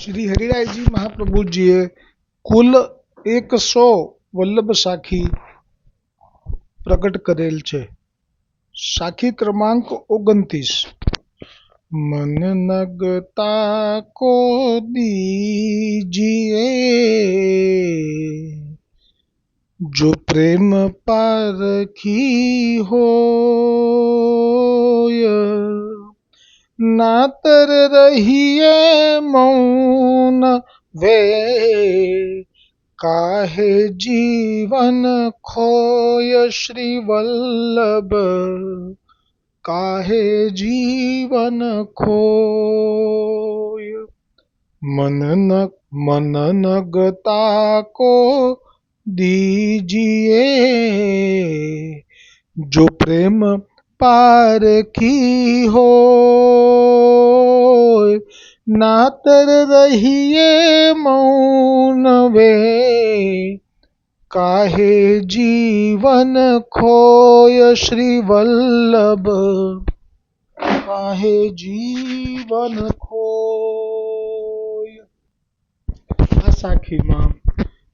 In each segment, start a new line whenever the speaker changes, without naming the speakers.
શ્રી હરિરાયજી મહાપ્રભુજીએ કુલ 100 વલ્લભ સાખી પ્રગટ કરેલ છે. સાખી ક્રમાંક 29. મન નગતા કો દીજીએ જો પ્રેમ પારખી હોય, નાતર રહીએ મૌન વે કાહે જીવન ખોય શ્રી વલ્લભ કાહે જીવન ખોય. મન નગતા કો દીજીએ જો પ્રેમ પારખી હોય, નાતર રહીએ મૌન વે કાહે જીવન ખોય શ્રી વલ્લભ કાહે જીવન ખોય. આ સાખીમાં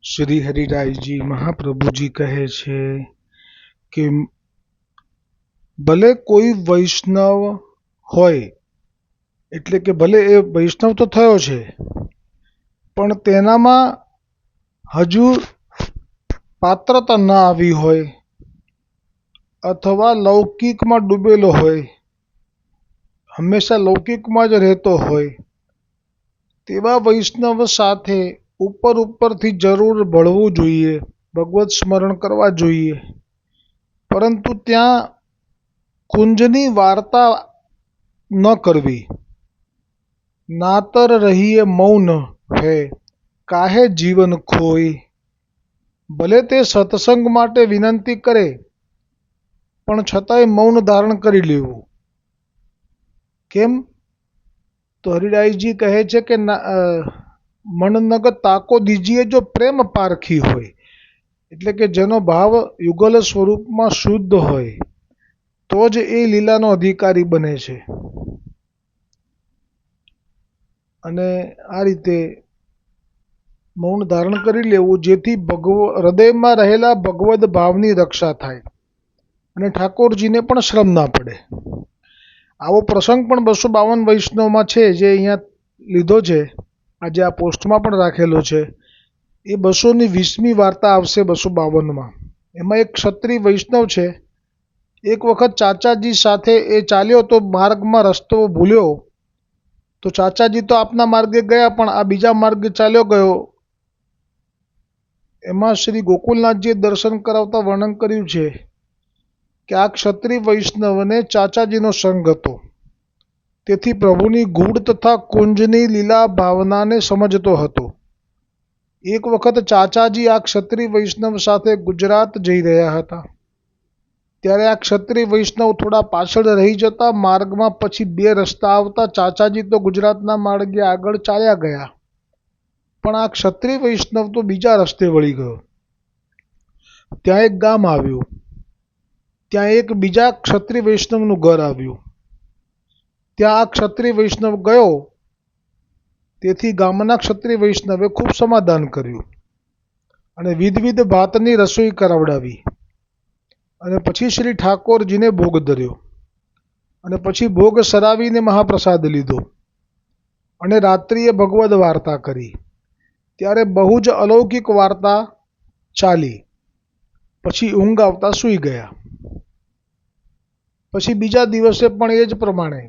શ્રી હરિરાયજી મહાપ્રભુજી કહે છે કે ભલે કોઈ વૈષ્ણવ હોય, એટલે કે ભલે એ વૈષ્ણવ તો થયો છે, પણ તેનામાં હજુ પાત્રતા ન આવી હોય અથવા લૌકિકમાં ડૂબેલો હોય, હંમેશા લૌકિકમાં જ રહેતો હોય, તેવા વૈષ્ણવ સાથે ઉપરથી જરૂર ભળવું જોઈએ, ભગવત સ્મરણ કરવા જોઈએ, પરંતુ ત્યાં કુંજની વાર્તા ન કરવી. નાતર રહીએ મૌન હે કાહે જીવન ખોય. ભલે તે સત્સંગ માટે વિનંતી કરે, પણ છતાંય મૌન ધારણ કરી લેવું. કેમ? તો હરિરાયજી કહે છે કે મન નગ તાકો દીજીએ જો પ્રેમ પારખી હોય, એટલે કે જેનો ભાવ યુગલ સ્વરૂપમાં શુદ્ધ હોય તો જ એ લીલાનો અધિકારી બને છે. અને આ રીતે મૌન ધારણ કરી લેવું, જેથી હૃદયમાં રહેલા ભગવદ ભાવની રક્ષા થાય અને ઠાકોરજીને પણ શ્રમ ના પડે. આવો પ્રસંગ પણ 252 વૈષ્ણવમાં છે, જે અહીંયા લીધો છે, આજે આ પોસ્ટમાં પણ રાખેલો છે. એ 220મી વાર્તા આવશે 252માં. એમાં એક ક્ષત્રિય વૈષ્ણવ છે. એક વખત ચાચાજી સાથે એ ચાલ્યો તો માર્ગમાં રસ્તો ભૂલ્યો, તો ચાચાજી તો આપના માર્ગે ગયા, પણ આ બીજા માર્ગે ચાલ્યો ગયો. એમાં શ્રી ગોકુલનાથજીએ દર્શન કરાવતા વર્ણન કર્યું છે કે આ ક્ષત્રિય વૈષ્ણવને ચાચાજીનો સંગ હતો, તેથી પ્રભુની ગૂઢ તથા કુંજની લીલા ભાવનાને સમજતો હતો. એક વખત ચાચાજી આ ક્ષત્રિય વૈષ્ણવ સાથે ગુજરાત જઈ રહ્યા હતા. ત્યારે આ ક્ષત્રિય વૈષ્ણવ થોડા પાછળ રહી જતા માર્ગમાં પછી 2 રસ્તા આવતા ચાચાજી તો ગુજરાતના માર્ગે આગળ ચાલ્યા ગયા, પણ આ ક્ષત્રિય વૈષ્ણવ તો બીજા રસ્તે વળી ગયો. ત્યાં એક ગામ આવ્યું, ત્યાં એક બીજા ક્ષત્રિય વૈષ્ણવનું ઘર આવ્યું. ત્યાં આ ક્ષત્રિય વૈષ્ણવ ગયો, તેથી ગામના ક્ષત્રિય વૈષ્ણવે ખૂબ સમાધાન કર્યું અને વિધ ભાતની રસોઈ કરાવડાવી અને પછી શ્રી ઠાકોરજીને ભોગ ધર્યો અને પછી ભોગ સરાવીને મહાપ્રસાદ લીધો અને રાત્રિએ ભગવદ વાર્તા કરી. ત્યારે બહુ જ અલૌકિક વાર્તા ચાલી. પછી ઊંઘ આવતા સૂઈ ગયા. પછી બીજા દિવસે પણ એ જ પ્રમાણે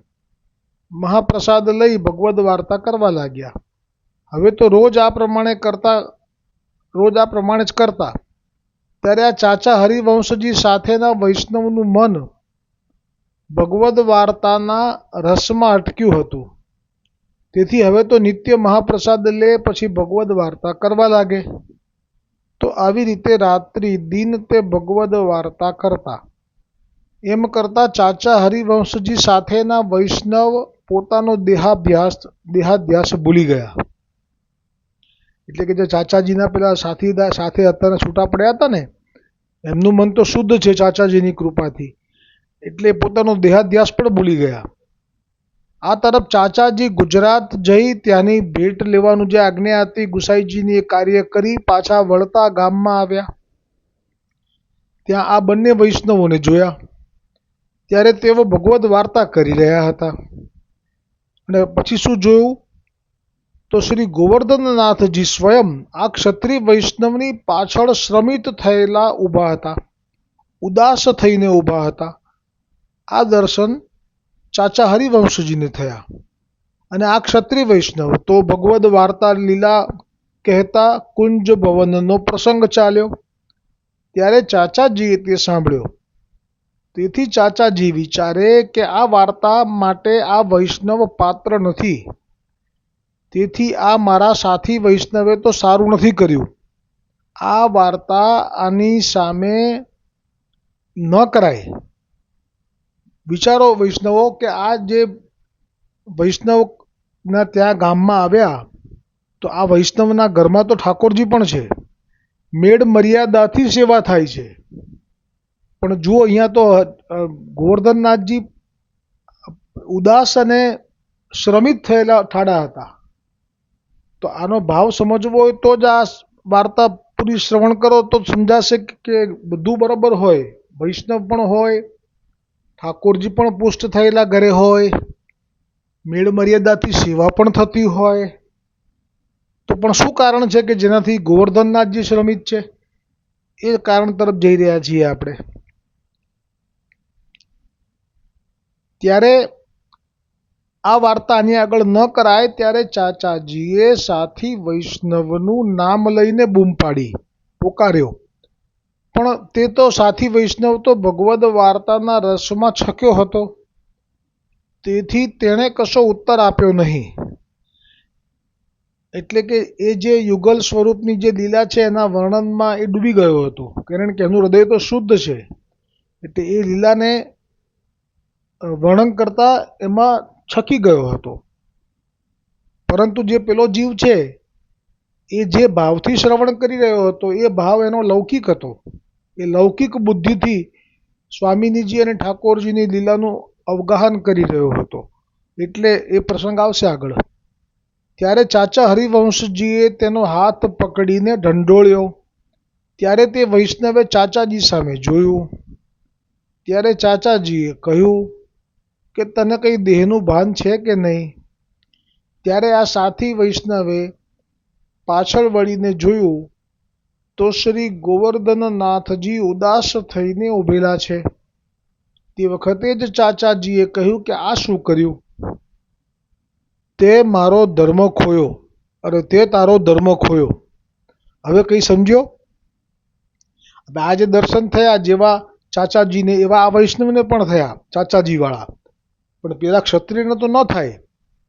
મહાપ્રસાદ લઈ ભગવદ વાર્તા કરવા લાગ્યા. હવે તો રોજ આ પ્રમાણે જ કરતા. ત્યારે આ ચાચા હરિવંશજી સાથેના વૈષ્ણવનું મન ભગવદ વાર્તાના રસમાં અટક્યું હતું. તેથી હવે તો નિત્ય મહાપ્રસાદ લે પછી ભગવદ વાર્તા કરવા લાગે. તો આવી રીતે રાત્રિ દિન તે ભગવદ વાર્તા કરતા. એમ કરતા ચાચા હરિવંશજી સાથેના વૈષ્ણવ પોતાનો દેહાધ્યાસ ભૂલી ગયા. એટલે કે જે ચાચાજીના પેલા સાથે હતા, છૂટા પડ્યા હતા ને, એમનું મન તો શુદ્ધ છે ચાચાજીની કૃપાથી, એટલે પોતાનો દેહાધ્યાસ પણ ભૂલી ગયા આ તરફ ચાચાજી ગુજરાત જઈ ત્યાંની ભેટ લેવાનું જે આજ્ઞા હતી ગુસાઈજીની એ કાર્ય કરી પાછા વળતા ગામમાં આવ્યા. ત્યાં આ બંને વૈષ્ણવોને જોયા. ત્યારે તેઓ ભગવદ્ વાર્તા કરી રહ્યા હતા. અને પછી શું જોયું તો શ્રી ગોવર્ધનનાથજી સ્વયં આ ક્ષત્રિય વૈષ્ણવની પાછળ શ્રમિત થયેલા ઊભા હતા, ઉદાસ થઈને ઊભા હતા. આ દર્શન ચાચા હરિવંશજીને થયા. અને આ ક્ષત્રિય વૈષ્ણવ તો ભગવદ્ વાર્તા લીલા કહેતા કુંજ ભવનનો પ્રસંગ ચાલ્યો. ત્યારે ચાચાજીએ તે સાંભળ્યો. તેથી ચાચાજી વિચારે કે આ વાર્તા માટે આ વૈષ્ણવ પાત્ર નથી. તેથી આ મારા સાથી વૈષ્ણવે તો સારું નથી કર્યું. આ વાર્તા આની સામે ન કરાય. વિચારો વૈષ્ણવો કે આ જે વૈષ્ણવના ત્યાં ગામમાં આવ્યા તો આ વૈષ્ણવના ઘરમાં તો ઠાકોરજી પણ છે, મેળ મર્યાદાથી સેવા થાય છે. પણ જુઓ અહીંયા તો ગોવર્ધનનાથજી ઉદાસ અને શ્રમિત થયેલા ઠાડા હતા. તો આનો ભાવ સમજવો હોય તો જ આ વાર્તા પૂરી શ્રવણ કરો તો સમજાશે કે બધું બરાબર હોય. વૈષ્ણવ પણ હોય, ઠાકોરજી પણ પુષ્ટ થયેલા ઘરે હોય, મેળ મર્યાદાથી સેવા પણ થતી હોય. તો પણ શું કારણ છે કે જેનાથી ગોવર્ધનનાથજી શ્રમિત છે? એ કારણ તરફ જઈ રહ્યા છીએ આપણે. ત્યારે આ વાર્તા આની આગળ ન કરાય ત્યારે ચાચાજીએ સાથી વૈષ્ણવનું નામ લઈને બૂમ પાડી, પોકાર્યો. પણ તે તો સાથી વૈષ્ણવ તો ભગવદ્ વાર્તાના રસમાં છક્યો હતો. તેથી તેણે કશો ઉત્તર આપ્યો નહીં. એટલે કે એ જે યુગલ સ્વરૂપની જે લીલા છે એના વર્ણનમાં એ ડૂબી ગયો હતો. કારણ કે એનું હૃદય તો શુદ્ધ છે. એટલે એ લીલાને વર્ણન કરતા એમાં છકી ગયો હતો. પરંતુ જે પેલો જીવ છે એ જે ભાવથી શ્રવણ કરી રહ્યો હતો એ ભાવ એનો લૌકિક હતો. એ લૌકિક બુદ્ધિથી સ્વામિનીજી અને ઠાકોરજીની લીલાનું અવગાહન કરી રહ્યો હતો. એટલે એ પ્રસંગ આવશે આગળ. ત્યારે ચાચા હરિવંશજીએ તેનો હાથ પકડીને ઢંઢોળ્યો. ત્યારે તે વૈષ્ણવે ચાચાજી સામે જોયું. ત્યારે ચાચાજીએ કહ્યું કે તને કંઈ દેહનું ભાન છે કે નહીં? ત્યારે આ સાથી વૈષ્ણવે પાછળ વળીને જોયું તો શ્રી ગોવર્ધનનાથજી ઉદાસ થઈને ઊભેલા છે. તે વખતે જ ચાચાજીએ કહ્યું કે આ શું કર્યું? તે મારો ધર્મ ખોયો. અરે તે તારો ધર્મ ખોયો. હવે કંઈ સમજ્યો? હવે આ જે દર્શન થયા જેવા ચાચાજીને એવા આ વૈષ્ણવને પણ થયા ચાચાજીવાળા. પણ પેલા ક્ષત્રિયને તો ન થાય.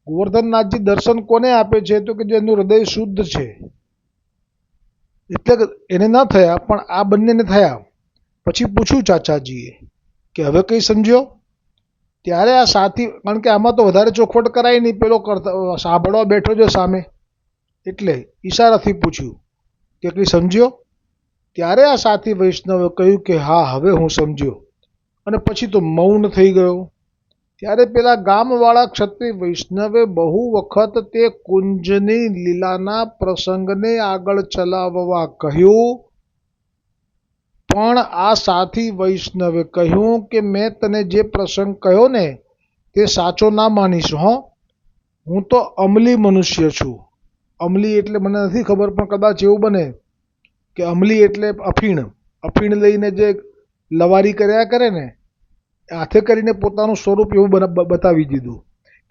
ગોવર્ધનનાથજી દર્શન કોને આપે છે તો કે જેનું હૃદય શુદ્ધ છે. એટલે એને ન થયા પણ આ બંનેને થયા. પછી પૂછ્યું ચાચાજીએ કે હવે કંઈ સમજ્યો? ત્યારે આ સાથી, કારણ કે આમાં તો વધારે ચોખવટ કરાય નહીં, પેલો સાંભળવા બેઠો છે સામે, એટલે ઈશારાથી પૂછ્યું કે કંઈ સમજ્યો? ત્યારે આ સાથી વૈષ્ણવે કહ્યું કે હા હવે હું સમજ્યો. અને પછી તો મૌન થઈ ગયો. ત્યારે પેલા ગામવાળા ક્ષત્રિય વૈષ્ણવે બહુ વખત તે કુંજની લીલાના પ્રસંગને આગળ ચલાવવા કહ્યું. પણ આ સાથી વૈષ્ણવે કહ્યું કે મેં તને જે પ્રસંગ કહ્યો ને તે સાચો ના માનીશ હો. હું તો અમલી મનુષ્ય છું. અમલી એટલે મને નથી ખબર, પણ કદાચ એવું બને કે અમલી એટલે અફીણ. અફીણ લઈને જે લવારી કર્યા કરે ને, હાથે કરીને પોતાનું સ્વરૂપ એવું બતાવી દીધું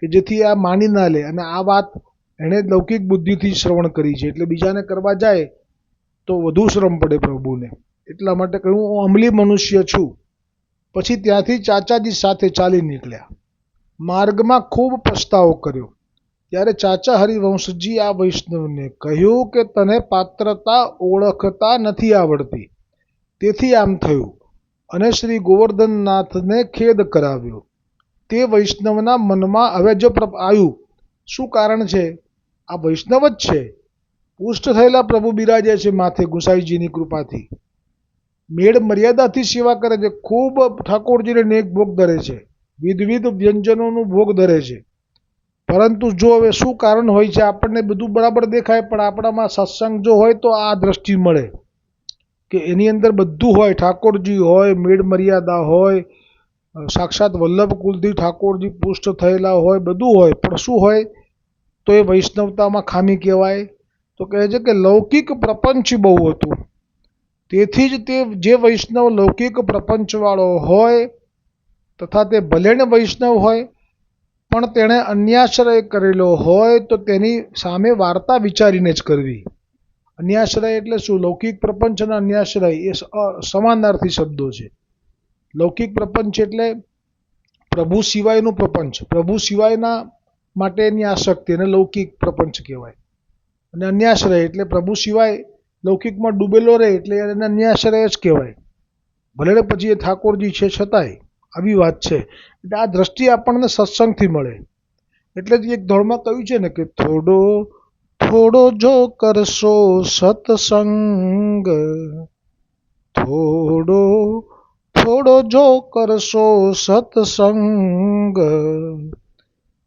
કે જેથી આ માની ના લે. અને આ વાત એણે લૌકિક બુદ્ધિથી શ્રવણ કરી છે. એટલે બીજાને કરવા જાય તો વધુ શ્રમ પડે પ્રભુને. એટલા માટે કહ્યું હું અમલી મનુષ્ય છું. પછી ત્યાંથી ચાચાજી સાથે ચાલી નીકળ્યા. માર્ગમાં ખૂબ પસ્તાવો કર્યો. ત્યારે ચાચા હરિવંશજી આ વૈષ્ણવને કહ્યું કે તને પાત્રતા ઓળખતા નથી આવડતી, તેથી આમ થયું. અને શ્રી ગોવર્ધનનાથને ખેદ કરાવ્યો. તે વૈષ્ણવના મનમાં હવે જો આવ્યું શું કારણ છે? આ વૈષ્ણવ જ છે. પુષ્ટ થયેલા પ્રભુ બિરાજે છે માથે ગુસાઈજીની કૃપાથી. મેળ મર્યાદાથી સેવા કરે છે. ખૂબ ઠાકોરજીને નેક ભોગ ધરે છે. વિધવિધ વ્યંજનોનું ભોગ ધરે છે. પરંતુ જો હવે શું કારણ હોય છે, આપણને બધું બરાબર દેખાય પણ આપણામાં સત્સંગ જો હોય તો આ દ્રષ્ટિ મળે કે એની અંદર બધું હોય, ઠાકોરજી હોય, મેળ મર્યાદા હોય, સાક્ષાત વલ્લભ કુલથી ઠાકોરજી પુષ્ટ થયેલા હોય, બધું હોય, પણ શું હોય તો એ વૈષ્ણવતામાં ખામી કહેવાય. તો કહે છે કે લૌકિક પ્રપંચ બહુ હતું, તેથી જ તે જે વૈષ્ણવ લૌકિક પ્રપંચવાળો હોય તથા તે ભલેને વૈષ્ણવ હોય પણ તેણે અન્યાશ્રય કરેલો હોય તો તેની સામે વાર્તા વિચારીને જ કરવી. અન્યાશ્રય એટલે શું? લૌકિક પ્રપંચ અને અન્યાશ્રય એ સમાનાર્થી શબ્દો છે. લૌકિક પ્રપંચ એટલે પ્રભુ સિવાયનું પ્રપંચ, પ્રભુ સિવાયના માટેની આસક્તિ, એને લૌકિક પ્રપંચ કહેવાય. અને અન્યાશ્રય એટલે પ્રભુ સિવાય લૌકિકમાં ડૂબેલો રહે એટલે એને અન્યાશ્રય જ કહેવાય, ભલે પછી એ ઠાકોરજી છે છતાંય. આવી વાત છે. એટલે આ દ્રષ્ટિ આપણને સત્સંગથી મળે. એટલે જ એક ધોળમાં કહ્યું છે ને કે થોડો થોડો જો કરશો સત્સંગ, થોડો થોડો જો કરશો સત્સંગ,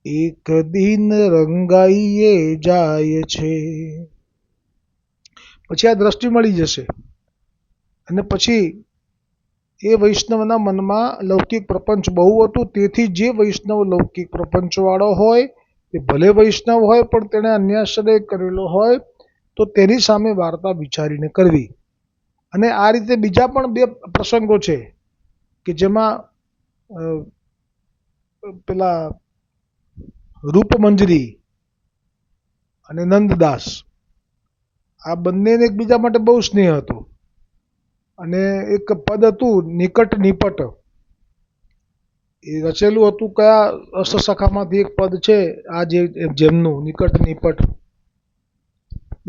એક દિન રંગાઈએ જાય છે. પછી આ દ્રષ્ટિ મળી જશે અને પછી એ વૈષ્ણવના મનમાં લૌકિક પ્રપંચ બહુ હતું, તેથી જે વૈષ્ણવ લૌકિક પ્રપંચવાળો હોય તે ભલે વૈષ્ણવ હોય પણ તેણે અન્યાશ્રય કરેલો હોય તો તેની સામે વાર્તા વિચારીને કરવી. અને આ રીતે બીજા પણ બે પ્રસંગો છે કે જેમાં પેલા રૂપમંજરી અને નંદદાસ આ બંનેને એકબીજા માટે બહુ સ્નેહ હતો. અને એક પદ હતું નિકટ નિપટ, એ રચેલું હતું કયા અષ્ટસખામાંથી એક પદ છે આ જેમનું નિકટ નિપટ.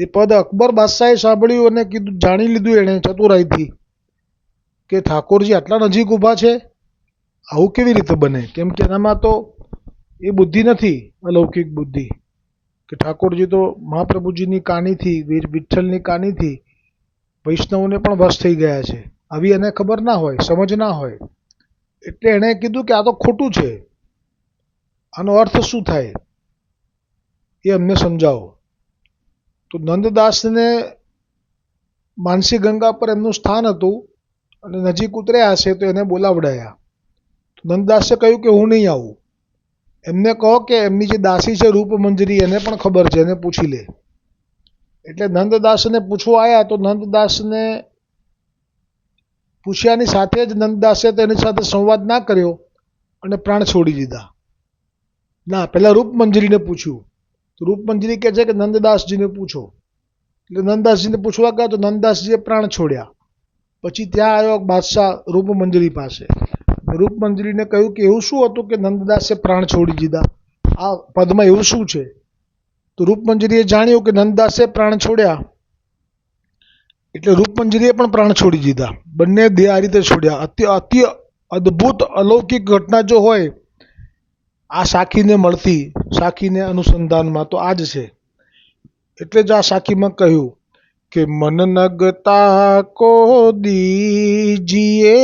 એ પદ અકબર બાદશાહે સાંભળ્યું અને કીધું, જાણી લીધું એણે ચતુરાઈથી કે ઠાકોરજી આટલા નજીક ઊભા છે, આવું કેવી રીતે બને? કેમ કે એનામાં તો એ બુદ્ધિ નથી, અલૌકિક બુદ્ધિ, કે ઠાકોરજી તો મહાપ્રભુજીની કાનીથી, વિઠ્ઠલની કાનીથી વૈષ્ણવને પણ વશ થઈ ગયા છે. આવી એને ખબર ના હોય, સમજ ના હોય. એટલે એણે કીધું કે આ તો ખોટું છે, આનો અર્થ શું થાય એ અમને સમજાવો. તો નંદદાસને માનસી ગંગા પર એમનું સ્થાન હતું અને નજીક ઉતર્યા હશે તો એને બોલાવડાયા. નંદદાસે કહ્યું કે હું નહીં આવું, એમને કહો કે એમની જે દાસી છે રૂપમંજરી એને પણ ખબર છે, એને પૂછી લે. એટલે નંદદાસને પૂછવા આવ્યા તો નંદદાસને પૂછ્યાની સાથે જ નંદદાસે તેની સાથે સંવાદ ના કર્યો અને પ્રાણ છોડી દીધા. ના, પહેલાં રૂપમંજરીને પૂછ્યું તો રૂપમંજરી કહે છે કે નંદદાસજીને પૂછો. એટલે નંદદાસજીને પૂછવા ગયા તો નંદદાસજીએ પ્રાણ છોડ્યા. પછી ત્યાં આવ્યો બાદશાહ રૂપમંજરી પાસે. રૂપમંજરીને કહ્યું કે એવું શું હતું કે નંદદાસે પ્રાણ છોડી દીધા, આ પદમાં એવું શું છે? તો રૂપમંજરીએ જાણ્યું કે નંદદાસે પ્રાણ છોડ્યા એટલે રૂપમંજરીએ પણ પ્રાણ છોડી દીધા. બંને દેહ આ રીતે છોડ્યા. અતિ અદ્ભુત અલૌકિક ઘટના જો હોય આ સાખીને મળતી, સાખીને અનુસંધાનમાં તો આ જ છે. એટલે જ આ સાખીમાં કહ્યું કે મન નગતા કો દીજીએ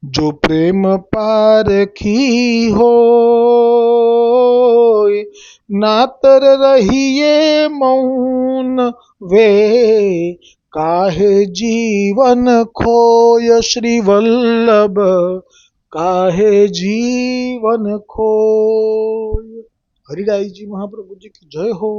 જો પ્રેમ પારખી હોય, નાતર રહીએ મૌન વે કાહે જીવન ખોય, શ્રી વલ્લભ કાહે જીવન ખોય. હરિરાયજી મહાપ્રભુજી की जय हो।